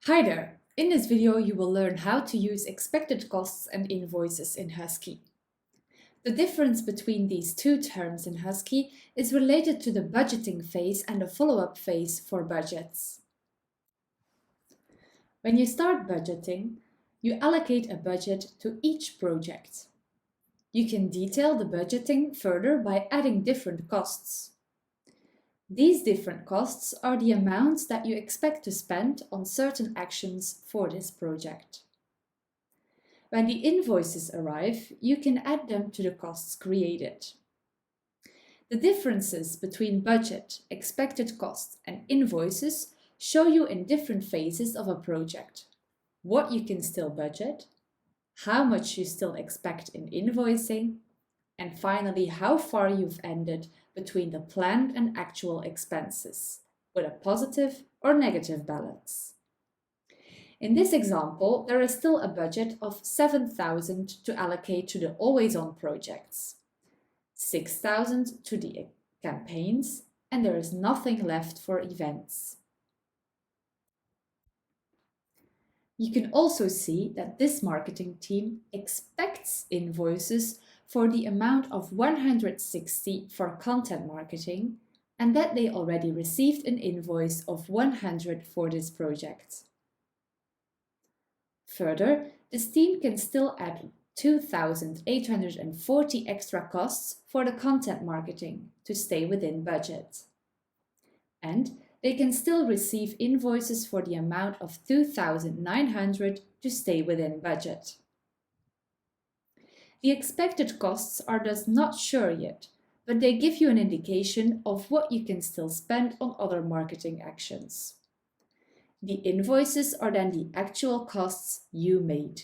Hi there! In this video you will learn how to use expected costs and invoices in Husky. The difference between these two terms in Husky is related to the budgeting phase and the follow-up phase for budgets. When you start budgeting, you allocate a budget to each project. You can detail the budgeting further by adding different costs. These different costs are the amounts that you expect to spend on certain actions for this project. When the invoices arrive, you can add them to the costs created. The differences between budget, expected costs, and invoices show you in different phases of a project what you can still budget, how much you still expect in invoicing, and finally how far you've ended between the planned and actual expenses, with a positive or negative balance. In this example, there is still a budget of 7,000 to allocate to the always-on projects, 6,000 to the campaigns, and there is nothing left for events. You can also see that this marketing team expects invoices for the amount of 160 for content marketing and that they already received an invoice of 100 for this project. Further, this team can still add 2,840 extra costs for the content marketing to stay within budget. And they can still receive invoices for the amount of 2,900 to stay within budget. The expected costs are thus not sure yet, but they give you an indication of what you can still spend on other marketing actions. The invoices are then the actual costs you made.